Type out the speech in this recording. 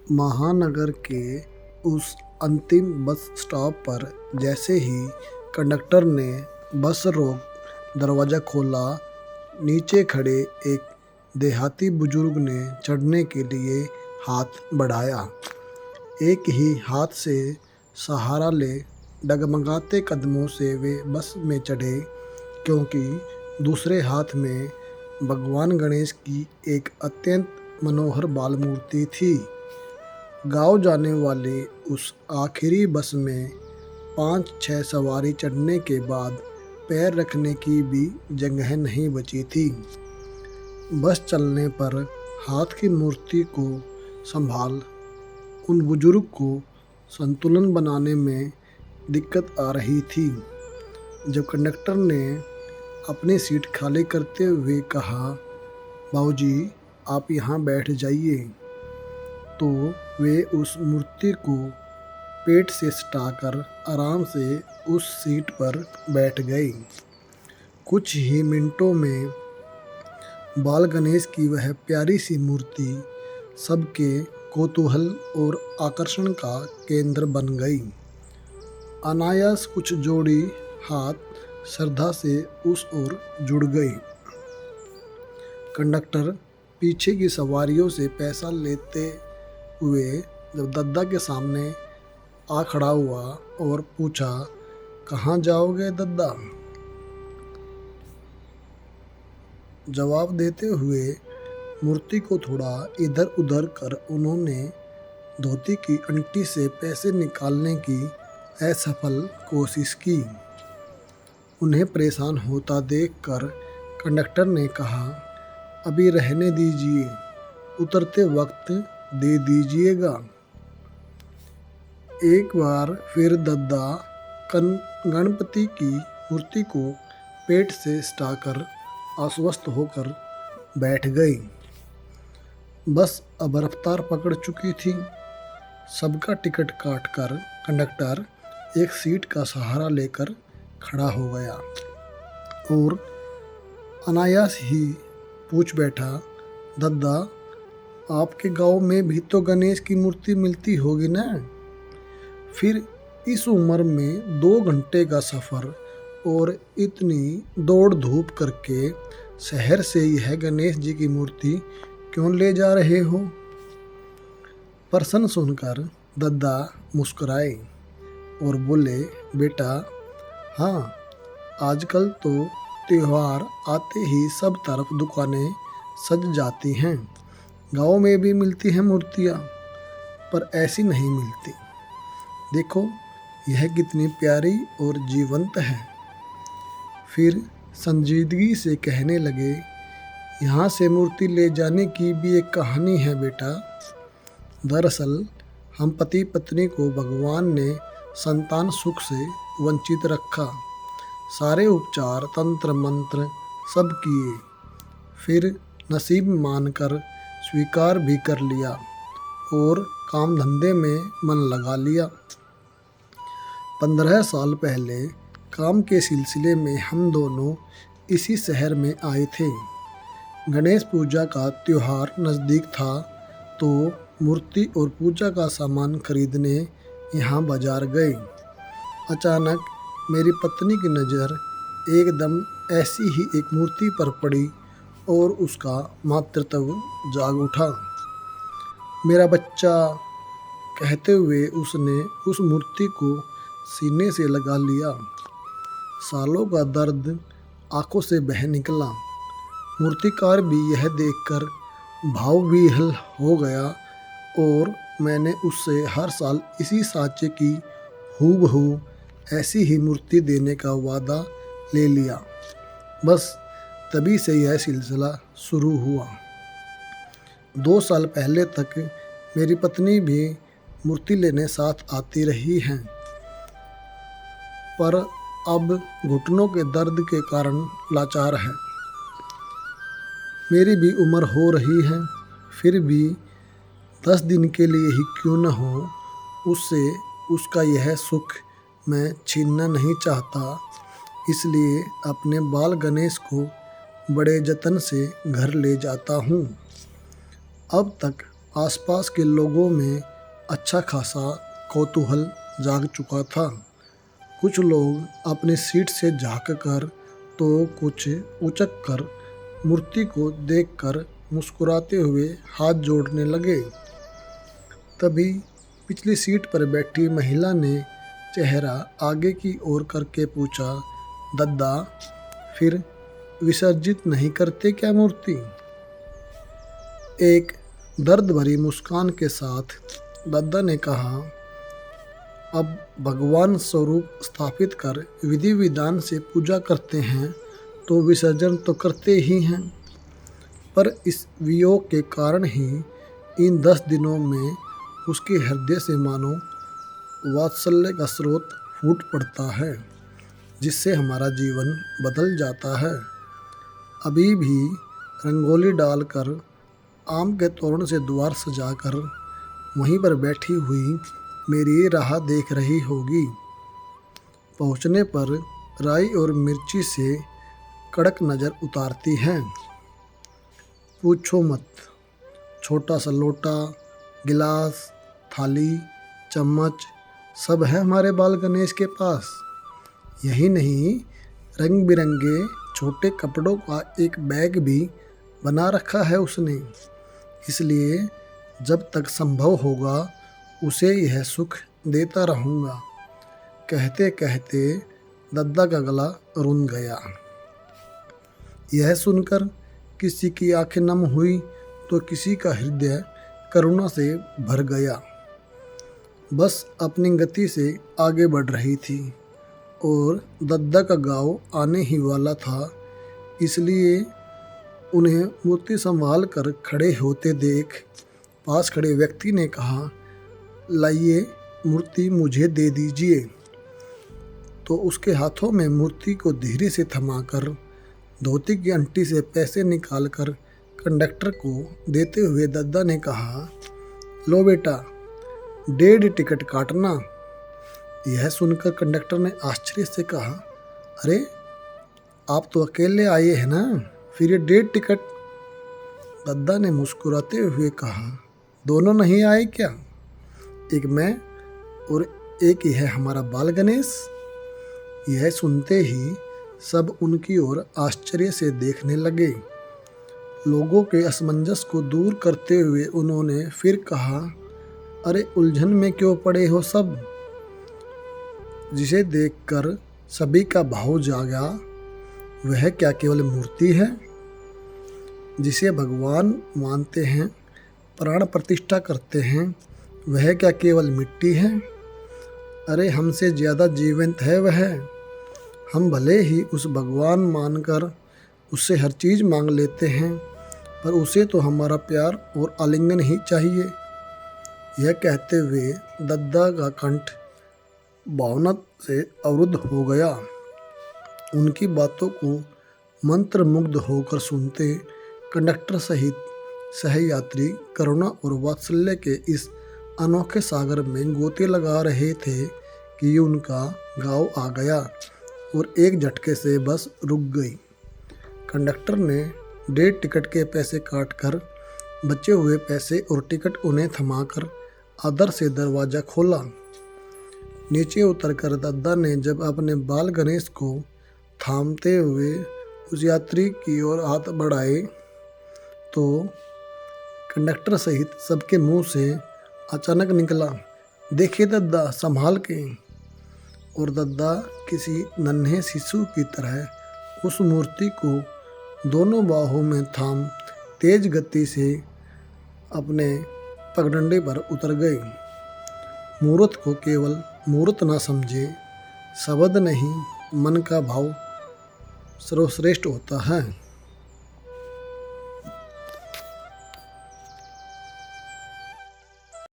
महानगर के उस अंतिम बस स्टॉप पर जैसे ही कंडक्टर ने बस रोक दरवाज़ा खोला, नीचे खड़े एक देहाती बुजुर्ग ने चढ़ने के लिए हाथ बढ़ाया। एक ही हाथ से सहारा ले डगमगाते कदमों से वे बस में चढ़े, क्योंकि दूसरे हाथ में भगवान गणेश की एक अत्यंत मनोहर बाल मूर्ति थी। गाँव जाने वाली उस आखिरी बस में 5-6 सवारी चढ़ने के बाद पैर रखने की भी जगह नहीं बची थी। बस चलने पर हाथ की मूर्ति को संभाल उन बुजुर्ग को संतुलन बनाने में दिक्कत आ रही थी। जब कंडक्टर ने अपनी सीट खाली करते हुए कहा, बाबूजी आप यहाँ बैठ जाइए, तो वे उस मूर्ति को पेट से सटाकर आराम से उस सीट पर बैठ गए। कुछ ही मिनटों में बाल गणेश की वह प्यारी सी मूर्ति सबके कौतूहल और आकर्षण का केंद्र बन गई। अनायास कुछ जोड़ी हाथ श्रद्धा से उस ओर जुड़ गई। कंडक्टर पीछे की सवारियों से पैसा लेते हुए जब दद्दा के सामने आ खड़ा हुआ और पूछा, कहाँ जाओगे दद्दा? जवाब देते हुए मूर्ति को थोड़ा इधर उधर कर उन्होंने धोती की अंटी से पैसे निकालने की असफल कोशिश की। उन्हें परेशान होता देखकर कंडक्टर ने कहा, अभी रहने दीजिए, उतरते वक्त दे दीजिएगा। एक बार फिर दद्दा गणपति की मूर्ति को पेट से सटाकर आश्वस्त होकर बैठ गई। बस अब रफ्तार पकड़ चुकी थी। सबका टिकट काटकर कंडक्टर एक सीट का सहारा लेकर खड़ा हो गया और अनायास ही पूछ बैठा, दद्दा आपके गांव में भी तो गणेश की मूर्ति मिलती होगी ना? फिर इस उम्र में 2 घंटे का सफ़र और इतनी दौड़ धूप करके शहर से यह गणेश जी की मूर्ति क्यों ले जा रहे हो? प्रश्न सुनकर दद्दा मुस्कुराए और बोले, बेटा हाँ, आजकल तो त्योहार आते ही सब तरफ दुकानें सज जाती हैं। गाँव में भी मिलती हैं मूर्तियाँ, पर ऐसी नहीं मिलती। देखो यह कितनी प्यारी और जीवंत है। फिर संजीदगी से कहने लगे, यहाँ से मूर्ति ले जाने की भी एक कहानी है बेटा। दरअसल हम पति पत्नी को भगवान ने संतान सुख से वंचित रखा। सारे उपचार तंत्र मंत्र सब किए, फिर नसीब मानकर स्वीकार भी कर लिया और काम धंधे में मन लगा लिया। 15 साल पहले काम के सिलसिले में हम दोनों इसी शहर में आए थे। गणेश पूजा का त्योहार नज़दीक था, तो मूर्ति और पूजा का सामान खरीदने यहाँ बाजार गए। अचानक मेरी पत्नी की नज़र एकदम ऐसी ही एक मूर्ति पर पड़ी और उसका मातृत्व जाग उठा। मेरा बच्चा, कहते हुए उसने उस मूर्ति को सीने से लगा लिया। सालों का दर्द आंखों से बह निकला। मूर्तिकार भी यह देखकर भावविह्वल हो गया और मैंने उससे हर साल इसी सांचे की हूबहू ऐसी ही मूर्ति देने का वादा ले लिया। बस तभी से यह सिलसिला शुरू हुआ। 2 साल पहले तक मेरी पत्नी भी मूर्ति लेने साथ आती रही हैं, पर अब घुटनों के दर्द के कारण लाचार है। मेरी भी उम्र हो रही है, फिर भी 10 दिन के लिए ही क्यों न हो, उससे उसका यह सुख मैं छीनना नहीं चाहता। इसलिए अपने बाल गणेश को बड़े जतन से घर ले जाता हूँ। अब तक आसपास के लोगों में अच्छा खासा कौतूहल जाग चुका था। कुछ लोग अपनी सीट से झाँक कर तो कुछ उचक कर मूर्ति को देखकर मुस्कुराते हुए हाथ जोड़ने लगे। तभी पिछली सीट पर बैठी महिला ने चेहरा आगे की ओर करके पूछा, दद्दा, फिर विसर्जित नहीं करते क्या मूर्ति? एक दर्द भरी मुस्कान के साथ दद्दा ने कहा, अब भगवान स्वरूप स्थापित कर विधि विधान से पूजा करते हैं तो विसर्जन तो करते ही हैं, पर इस वियोग के कारण ही इन 10 दिनों में उसके हृदय से मानो वात्सल्य का स्रोत फूट पड़ता है, जिससे हमारा जीवन बदल जाता है। अभी भी रंगोली डालकर आम के तोरण से द्वार सजाकर वहीं पर बैठी हुई मेरी राह देख रही होगी। पहुंचने पर राई और मिर्ची से कड़क नज़र उतारती हैं। पूछो मत, छोटा सा लोटा, गिलास, थाली, चम्मच सब है हमारे बाल गणेश के पास। यही नहीं, रंग बिरंगे छोटे कपड़ों का एक बैग भी बना रखा है उसने। इसलिए जब तक संभव होगा उसे यह सुख देता रहूँगा। कहते कहते दद्दा का गला रुंध गया। यह सुनकर किसी की आंखें नम हुई तो किसी का हृदय करुणा से भर गया। बस अपनी गति से आगे बढ़ रही थी और दद्दा का गाँव आने ही वाला था, इसलिए उन्हें मूर्ति संभाल कर खड़े होते देख पास खड़े व्यक्ति ने कहा, लाइए मूर्ति मुझे दे दीजिए। तो उसके हाथों में मूर्ति को धीरे से थमाकर धोती की अंटी से पैसे निकालकर कंडक्टर को देते हुए दद्दा ने कहा, लो बेटा, 1.5 टिकट काटना। यह सुनकर कंडक्टर ने आश्चर्य से कहा, अरे आप तो अकेले आए हैं ना, फिर ये 1.5 टिकट? दद्दा ने मुस्कुराते हुए कहा, दोनों नहीं आए क्या? एक मैं और एक ही है हमारा बाल गणेश। यह सुनते ही सब उनकी ओर आश्चर्य से देखने लगे। लोगों के असमंजस को दूर करते हुए उन्होंने फिर कहा, अरे उलझन में क्यों पड़े हो सब? जिसे देखकर सभी का भाव जागा, वह क्या केवल मूर्ति है? जिसे भगवान मानते हैं, प्राण प्रतिष्ठा करते हैं, वह क्या केवल मिट्टी है? अरे हमसे ज़्यादा जीवंत है वह। हम भले ही उस भगवान मानकर उससे हर चीज़ मांग लेते हैं, पर उसे तो हमारा प्यार और आलिंगन ही चाहिए। यह कहते हुए दद्दा का कंठ भावना से अवरुद्ध हो गया। उनकी बातों को मंत्रमुग्ध होकर सुनते कंडक्टर सहित सहयात्री करुणा और वात्सल्य के इस अनोखे सागर में गोते लगा रहे थे कि उनका गाँव आ गया और एक झटके से बस रुक गई। कंडक्टर ने 1.5 टिकट के पैसे काटकर बचे हुए पैसे और टिकट उन्हें थमाकर आदर से दरवाज़ा खोला। नीचे उतरकर दद्दा ने जब अपने बाल गणेश को थामते हुए उस यात्री की ओर हाथ बढ़ाए तो कंडक्टर सहित सबके मुंह से अचानक निकला, देखिए दद्दा, संभाल के। और दद्दा किसी नन्हे शिशु की तरह उस मूर्ति को दोनों बाहों में थाम तेज गति से अपने पगडंडे पर उतर गए। मूर्त को केवल मूर्त ना समझे, शब्द नहीं मन का भाव सर्वश्रेष्ठ होता है।